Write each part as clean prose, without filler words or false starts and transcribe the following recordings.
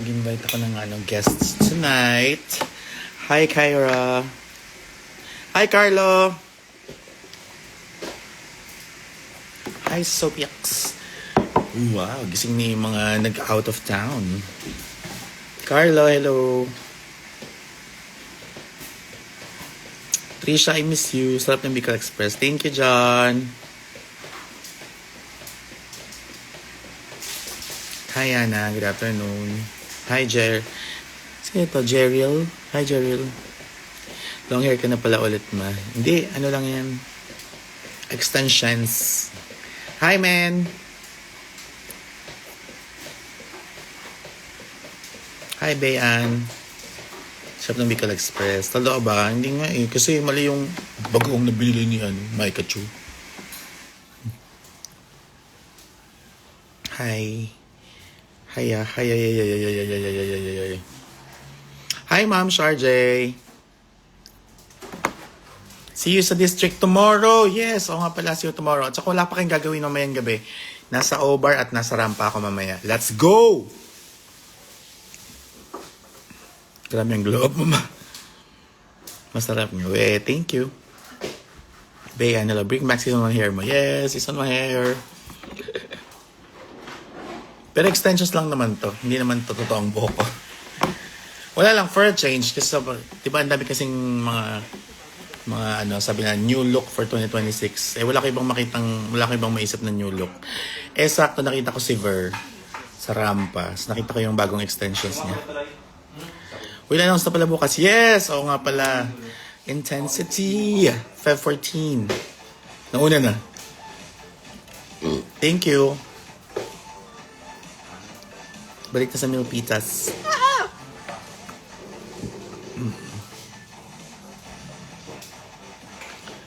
Nag-invite ako ng guests tonight. Hi, Kyra. Hi, Carlo. Hi, Sopiax. Wow, gising ni yung mga nag-out of town. Carlo, hello. Trisha, I miss you. Sarap ng Bicol Express. Thank you, John. Hi, Anna. Good afternoon. Hi, Jer. Sino ito? Jeriel? Hi, Jeriel. Long hair ka na pala ulit, ma. Hindi, ano lang yan. Extensions. Hi, man. Hi, Bayan. Sarap ng Bicol Express. Talo ba? Hindi nga eh. Kasi mali yung bagoong nabili ni Micah Chu. Hi. Hiya. Hi, Ma'am Sharjay. See you sa district tomorrow. Yes, oo nga pala, see you tomorrow. At saka wala pa kayong gagawin mamayang gabi. Nasa O-Bar at nasa Rampa ako mamaya. Let's go! Grabe ang glow up, mama. Masarap nga. We, thank you. Bea, nila, bring back season 1 hair mo. Yes, season 1 hair. Pero extensions lang naman to. Hindi naman to totoong buhok ko. Wala lang for a change. Kasi diba ang dami kasing mga sabi nga, new look for 2026. Wala kayo ibang maisip na new look. Sakto nakita ko si Ver sa Rampa. So, nakita ko yung bagong extensions niya. Will announce na pala bukas. Yes! Oo nga pala. Intensity. Feb 14. Nauna na. Thank you. Balik na sa Milpitas.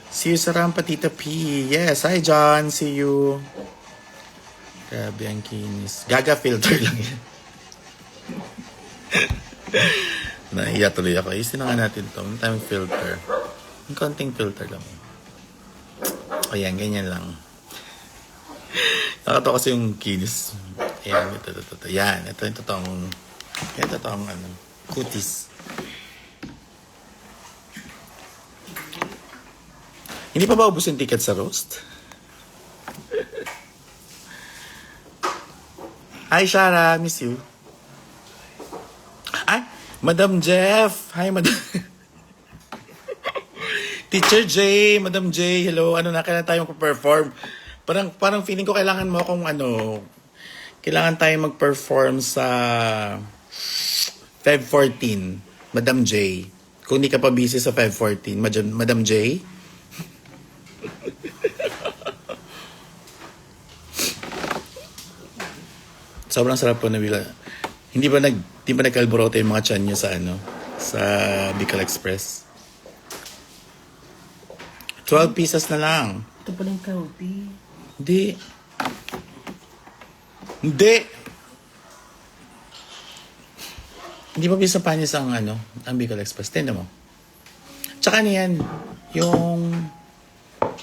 See you sa Rampa, Tita P. Yes, hi John. See you. Grabe ang kinis. Gaga filter lang yan. Nahiya tuloy ako. Isin na nga natin ito. May time filter. Yung konting filter lang. O yan, ganyan lang. Nakatawa kasi yung kinis. Ayan, ito. Yan, ito yung totoong kutis. Hindi pa ba ubos yung ticket sa roast? Hi, Shara. Miss you. Ay, Madam Jeff. Hi, Madam. Teacher J, Madam J. Hello. Kailan tayo mag-perform? Parang feeling ko kailangan mo akong kailangan tayo mag-perform sa Feb 14, Madam J. Kung di ka pa busy sa Feb 14, Madam J. Sobrang sarap po na bila. Hindi ba nag-alboroto yung mga tiyan nyo sa Bicol Express? 12 pieces na lang. Ito pala yung kaunti. Hindi pa bisa panis ang Bicol Express. Tingnan mo. Tsaka niyan, yung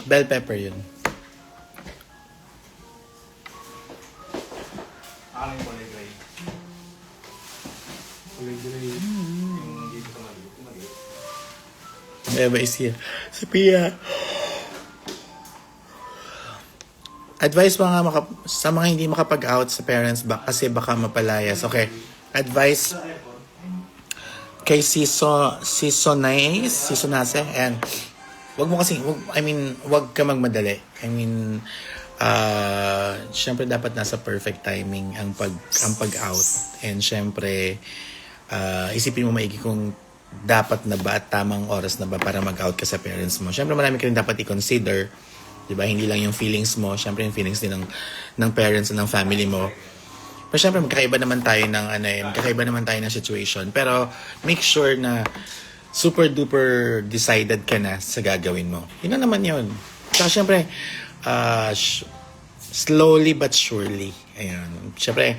bell pepper yun. Aking kulay-gray. Kulay-gray. Yung dito sa maliit. Eva is here. Si Pia. Advice sa mga hindi makapag-out sa parents kasi baka mapalayas. Okay. Advice kay Sisonase and wag ka magmadali. Syempre dapat nasa perfect timing ang pag-out. And syempre isipin mo maigi kung dapat na ba at tamang oras na ba para mag-out ka sa parents mo. Syempre marami ka rin dapat i-consider. Diba? Hindi lang yung feelings mo, syempre yung feelings din ng parents and ng family mo. Pero syempre magkakaiba naman tayo ng situation. Pero make sure na super duper decided ka na sa gagawin mo. Yun na naman yun. Tsaka syempre, slowly but surely. Ayan. Syempre,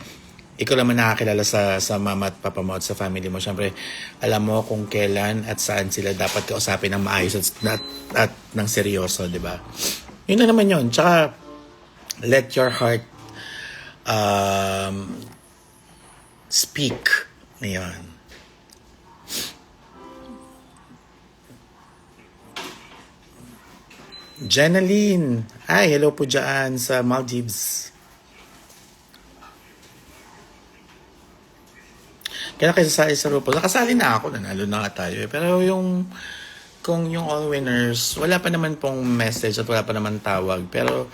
ikaw naman nakakilala sa mama at papa mo at sa family mo. Syempre, alam mo kung kailan at saan sila dapat kausapin ng maayos at ng seryoso, di ba? Yun na naman yun. Tsaka, let your heart speak Ayun. Jenaline. Ay, hello po dyan sa Maldives. Kaya kayo sasali sa RuPaul. Nakasali na ako, nanalo na nga tayo. Pero kung yung all winners, wala pa naman pong message at wala pa naman tawag. Pero,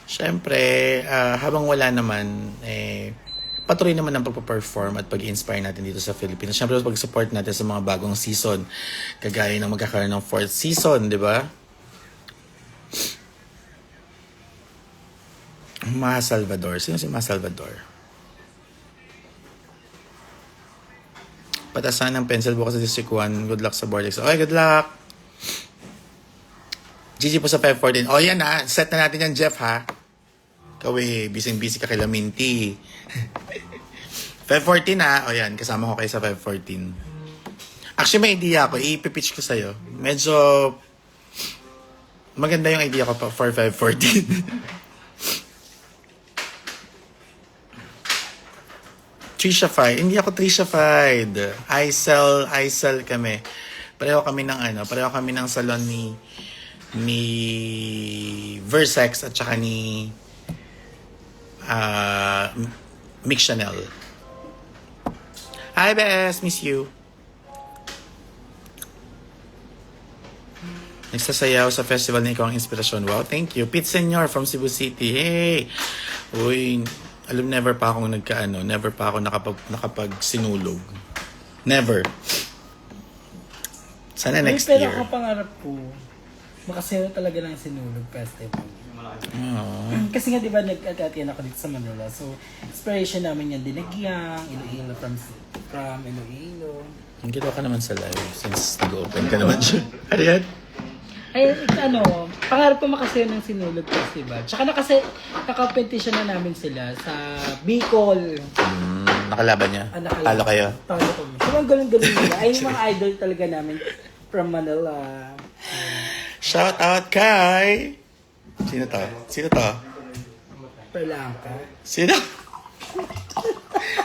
syempre, habang wala naman, patuloy naman ang pagpa-perform at pag-inspire natin dito sa Philippines. Syempre, pag-support natin sa mga bagong season. Kagaya ng magkakaroon ng 4th season, di ba? Ma Salvador. Sino si Ma Salvador? Patasan ng pencil bukas sa District 1. Good luck sa board exam. Okay, good luck. GG po sa 514. O yan ha. Set na natin yan, Jeff ha. Kawi, busy ka kay Laminti. 514 ha. O yan, kasama ko kayo sa 514. Actually, may idea ako. I-pitch ko sa'yo. Medyo maganda yung idea ko for 514. Trisha-fied. Hindi ako Trisha-fied. I sell kami. Pareho kami ng salon ni Versex at saka ni Mick Chanel. Hi, Bes. Miss you. Nagsasayaw sa festival na ikaw ang inspirasyon. Wow, thank you. Pete Senor from Cebu City. Hey! Uy, never pa ako nakapag-sinulog. Never. Sana next pero year. Pero ang pangarap ko, makasaya talaga ng Sinulog Festival. Kasi nga diba nag-attend ako dito sa Manila. So, inspiration namin yan, Dinagyang, Iloilo from Iloilo. Ang ginawa ka naman sa live since nag-open ka naman siya. Ano yan? Ay, pangarap ko makasaya ng Sinulog Festival. Tsaka naka-competition na namin sila sa Bicol. Nakalaban niya? Nakalaban. Talo kayo? Talo kami. So, ang galing-galing nila. Ay, yung mga idol talaga namin from Manila. Shout out kay... Sino to? Perlangka. Sino?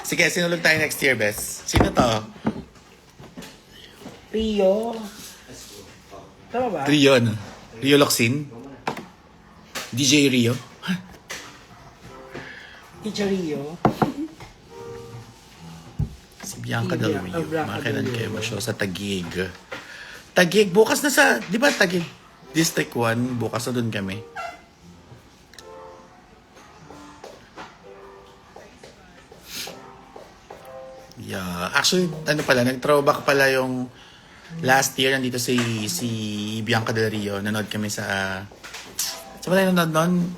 Sige, sinulog tayo next year, Bes. Sino to? Rio. Tama ba? Rio, no? Rio Locsin? DJ Rio? Teacher Rio. Si Bianca Del Rio. Bianca Makailan Del kayo Rio. ma-show sa Taguig. Taguig, bukas na sa... Di ba Taguig? District 1, bukas na dun kami. Yeah. Actually, nag-throwback pala yung last year, nandito si Bianca Del Rio. Nanood kami sa... Saan ba tayo nanood nun?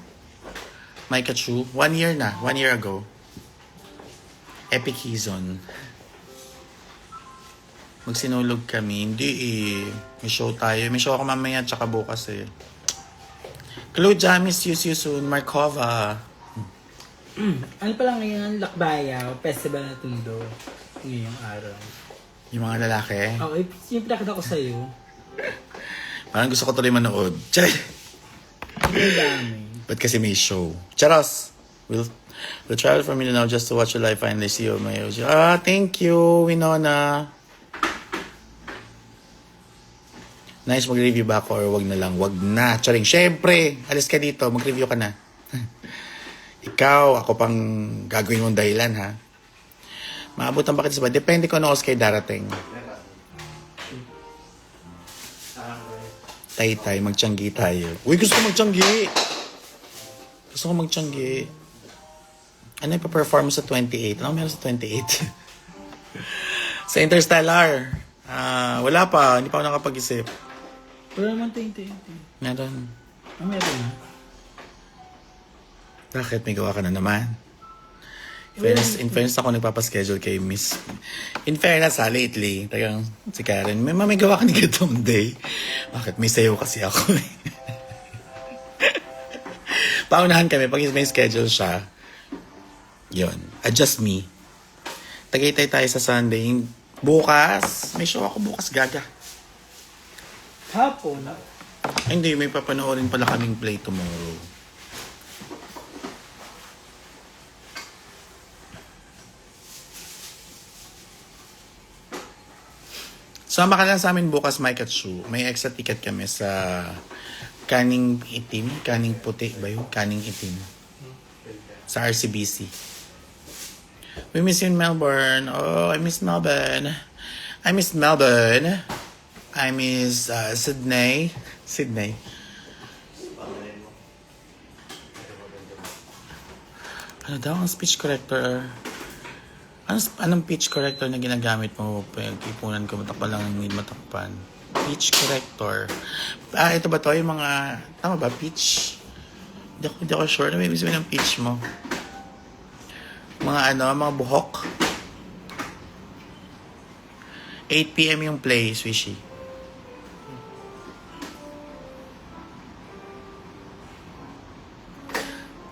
Micah Chu. 1 year ago. Epic Hizon. Magsinulog kami. Hindi May show tayo. May show ako mamaya tsaka bukas eh. Chloe Jamis, see you soon. Markova. Ano pala ngayon, Lakbaya, Festival na Tundo. Ngayong araw. Yung mga lalaki. Oo, yung pinakita ko sa'yo. Parang gusto ko tuloy manood. Charay! Ang dami. Ba't kasi may show? Charos! We'll travel from Mindanao just to watch you live. Finally see you. Thank you, Winona. Nice mag-review ba ako or wag na lang? Wag na. Charing, syempre, alis ka dito. Mag-review ka na. Ikaw, ako pang gagawin mong dahilan, ha? Maabutan ba kita sa ba? Depende ko ano oras kayo darating. Tay-tay, magtiyanggi tayo. Uy, gusto ko magtiyanggi. Ano yung pa-perform sa 28? Ano meron sa 28? Sa Interstellar. Wala pa. Hindi pa ako nakapag-isip. Wala naman 20. Meron. Meron na. Bakit? May gawa ka na naman. In fairness ako nagpapaschedule kay Miss. In fairness lately, tagang si Karen, may gawa ka ni Gatong Day. Bakit? May sayo kasi ako. Paunahan kami, pag may schedule siya, yun, adjust me. Tagaytay tayo sa Sunday. Bukas, may show ako bukas, gaga. Hapon. Ay, hindi, may papanoorin pala kaming play tomorrow. Sumama ka lang sa amin bukas, Mike at Shu. May extra ticket kami sa Kaning Itim. Kaning Puti ba yun? Kaning Itim. Sa RCBC. We miss you in Melbourne. Oh, I miss Melbourne. I miss Melbourne. I miss Sydney. Sydney. Ano daw ang speech corrector? Anong speech corrector na ginagamit mo? Pag-ipunan ko, matakpan lang hindi matakpan. Speech corrector. Ito ba to? Yung mga, tama ba? Peach? Hindi ako sure. Ano may ibig sabihin ng peach mo? Mga mga buhok. 8 p.m. yung play, Swishy.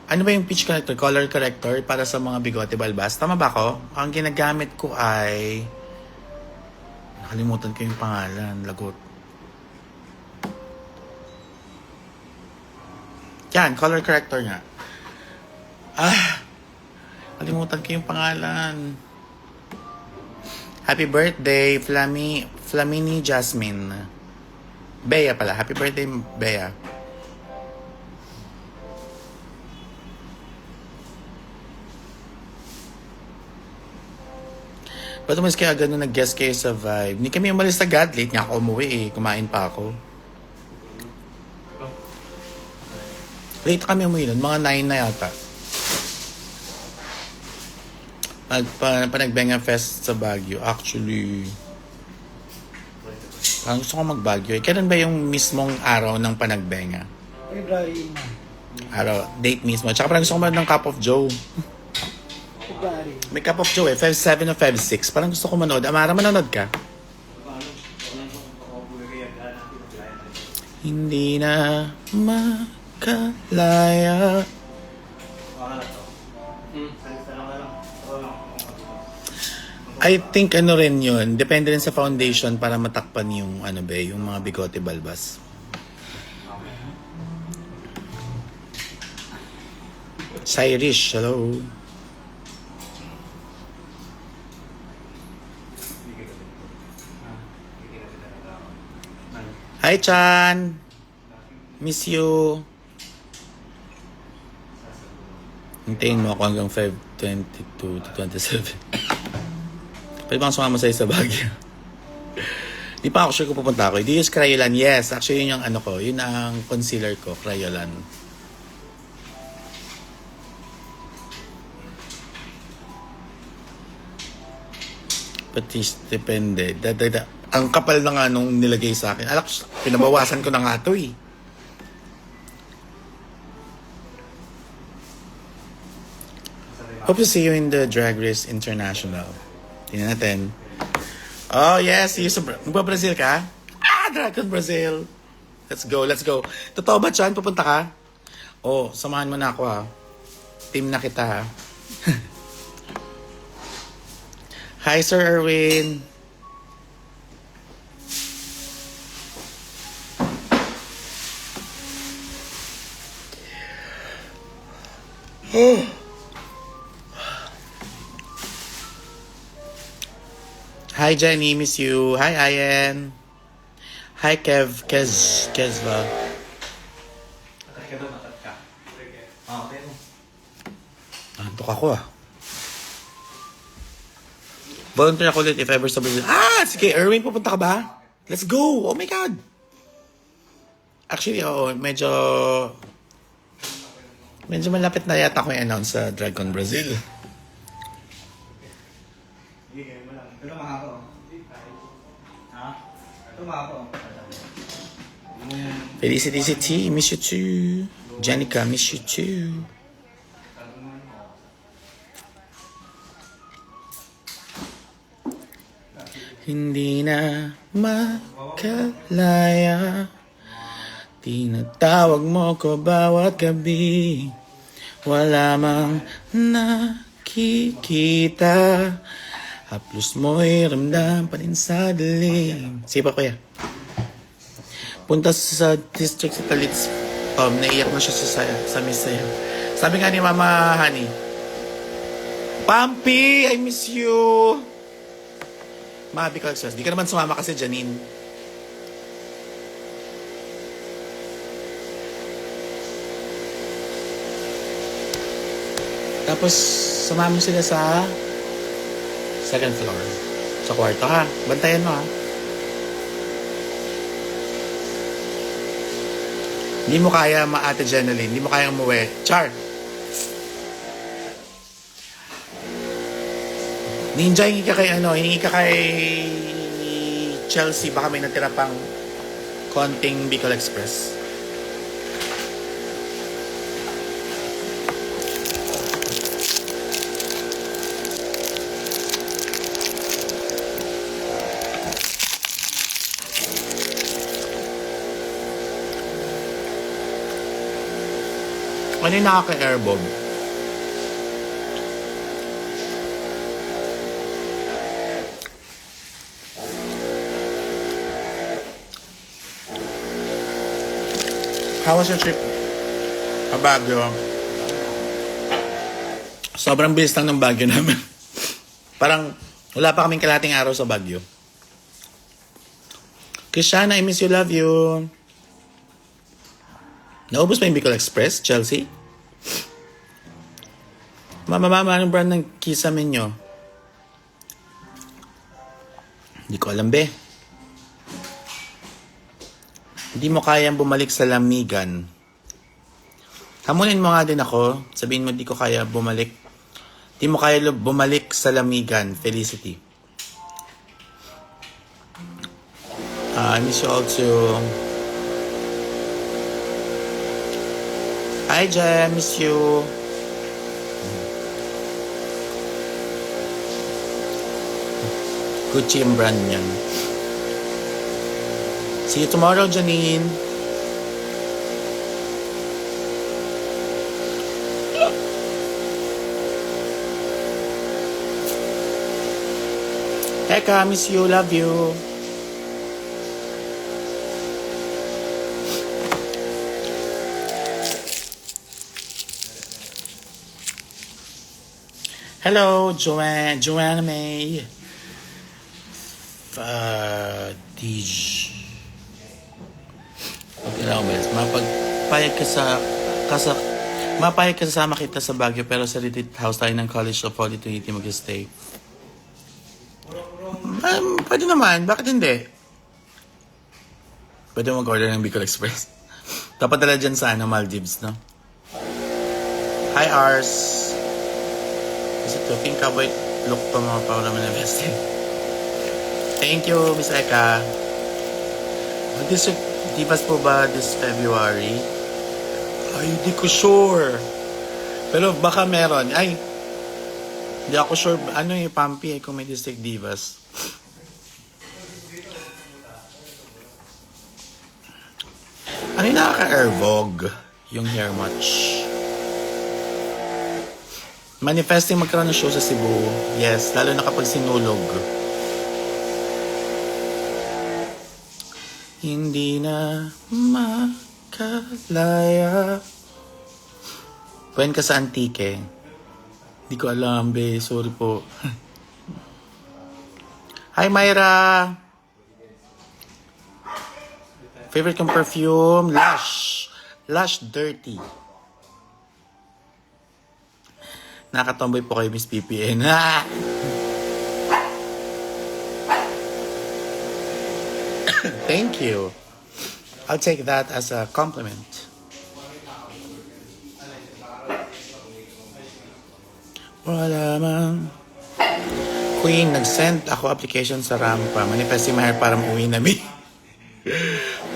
Ano ba yung pitch corrector? Color corrector para sa mga bigote balbas? Tama ba ako? Ang ginagamit ko ay... Nakalimutan ko yung pangalan. Lagot. Yan, color corrector nga. Nakalimutan ko yung pangalan. Happy birthday, Flamini Jasmine. Bea pala. Happy birthday, Bea. Ba't umalis kaya ganun nag-guest kayo sa Vibe? Hindi kami umalis agad. Late nga ako umuwi eh. Kumain pa ako. Late kami umuwi nun. Mga 9 na yata. Panagbenga Fest sa Baguio. Actually, parang gusto ko mag-Baguio eh. Kailan ba yung mismong araw ng Panagbenga? February Araw, date mismo. Tsaka parang gusto ko manood ng Cup of Joe. February. May Cup of Joe eh. Feb 7 o Feb 6. Parang gusto ko manood. Amara, manonood ka? Hindi na makalaya. I think ano rin yun. Depende rin sa foundation para matakpan yung yung mga bigote balbas. Cyrish, hello. Hi, Chan. Miss you. Hintayin mo ako hanggang 5:22 to 27. Pwede bang sumama sa'yo sa Baguio? Di pa ako sure kung pupunta ako. Di use Crayolan. Yes, actually yun yung ko. Yun ang concealer ko, Crayolan. Patis, depende. Ang kapal na nga nung nilagay sa akin. Alak, pinabawasan ko na nga ito eh. Hope to see you in the Drag Race International. Tingnan natin. Oh, yes. See you sa... Magpa-Brazil ka? Dragon Brazil. Let's go, let's go. Totoo ba, Chan? Pupunta ka? Oh, samahan mo na ako ha. Team na kita ha. Hi, Sir Erwin. Hi, Jenny. Miss you. Hi, Ayen. Hi, Kezva. Antok ako ah. Volunteer ako ulit if ever sa Brazil. Sige, Erwin, pupunta ka ba? Let's go! Oh my God! Actually, medyo malapit na yata ko i-announce sa Dragon Brazil. Felicity City, miss you too. Jenica, miss you too. Hindi na makalaya. Tinatawag mo ko bawat gabi. Wala mang nakikita. Haplos mo'y ramdam pa rin sa dilim. Sige pa, kuya. Punta sa district sa Talitz. Naiyak na siya sa misa. Sabi nga ni Mama Honey, Pampi, I miss you. Mga Bicol Express. Di ka naman sumama kasi, Janine. Tapos, sumama sila sa second floor. Sa kwarto, ha? Bantayan mo, ha? Hindi mo kaya, Ate Jeneline. Hindi mo kaya umuwi. Char! Ninja, hingi ka kay Chelsea. Baka may natira pang konting Bicol Express. Ano yung nakaka-airbob? How was your trip? Baguio. Sobrang bilis lang ng Baguio namin. Parang wala pa kaming kalating araw sa Baguio. Krishana, I miss you, love you. Naubos pa yung Bicol Express, Chelsea? Mama, anong brand ng kisame nyo? Hindi ko alam, be. Hindi mo kayang bumalik sa lamigan. Hamunin mo nga din ako. Sabihin mo, di ko kaya bumalik. Di mo kaya bumalik sa lamigan. Felicity. I miss you all too. Hi, Jem. Miss you. Gucci yung brand niyan. See you tomorrow, Janine. Eka, miss you, love you. Hello, Joanna May. DJ. Mapayag ka sa sama kita sa Baguio pero sa retreat house tayo ng College of Holy Trinity mag-stay. Pwede naman. Bakit hindi? Pwede mag-order ng Bicol Express. Dapat dala dyan sa Maldives, no? Hi, Ars. Is it pink cowboy look pa mga Paula Manifesting? Thank you, Miss Eka. Mag-district Divas po ba this February? Ay, hindi ko sure. Pero baka meron. Ay, hindi ako sure. Ano yung Pampi kung may District Divas? Ano yung nakaka-airvog? Yung hair match. Manifesting magkaroon ng show sa Cebu. Yes, lalo na kapag sinulog. Hindi na makalaya. Pwede ka sa Antique. Hindi ko alam, be. Sorry po. Hi, Myra. Favorite kong perfume? Lush. Lush Dirty. Nakatomboy po kayo, Miss PPN. Thank you. I'll take that as a compliment. Wala man. Queen, nag-send ako application sa Rampa. Manifesting my hair para mauwi na me.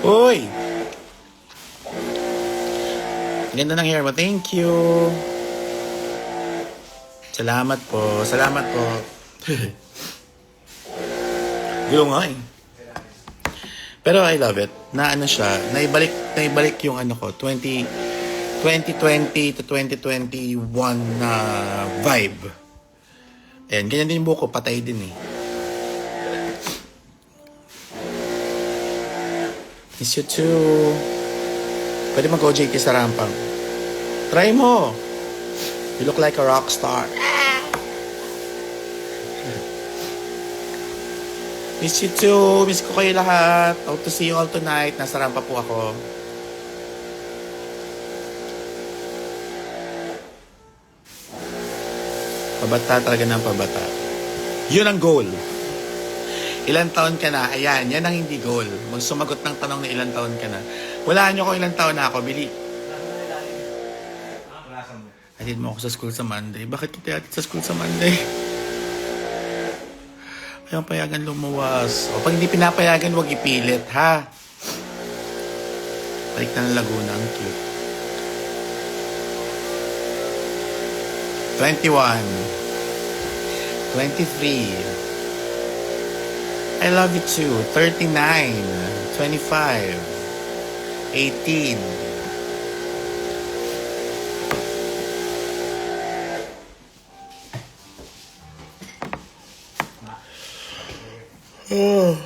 Uy! Ganda ng hair mo. Thank you. Salamat po. Salamat po. Gulo nga eh. Pero I love it. Na ano siya, naibalik yung ano ko, 2020 to 2021 na vibe. And ganyan din yung buko, patay din eh. Miss you too. Pwede mag-OJT sa Rampang. Try mo. You look like a rock star. Miss you too. Miss ko kayo lahat. Hope to see you all tonight. Nasa rampa po ako. Pabata talaga ng pabata. Yun ang goal. Ilang taon ka na? Ayan, yan ang hindi goal. Magsumagot ng tanong na ilang taon ka na. Walaan nyo kung ilang taon na ako. Bili. Atid mo ako sa school sa Monday. Bakit kita atid sa school sa Monday? Ayaw payagan lumuwas. O pag hindi pinapayagan, huwag ipilit, ha? Balik na ng Laguna. Ang cute. 21. 23. I love you too. 39. 25. 18. Oh.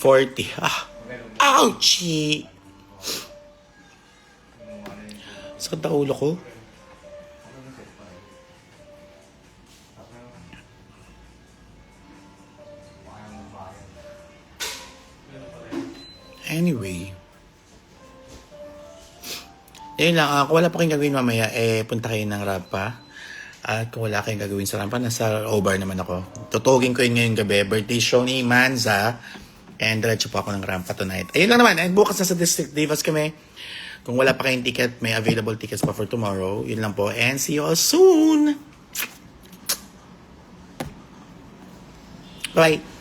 40. Ah. Ouchie! Sakit na ulo ko. Anyway. Yun lang. Kung wala pa kayong gagawin mamaya, punta kayo ng Rampa. At kung wala kayong gagawin sa Rampa, nasa O-Bar naman ako. Tutugin ko yun ngayong gabi. Birthday show ni Manza. And diretso po ako ng Rampa tonight. Ayun lang naman. And bukas na sa District Divas kami. Kung wala pa kayong ticket, may available tickets pa for tomorrow. Yun lang po. And see you all soon! Bye!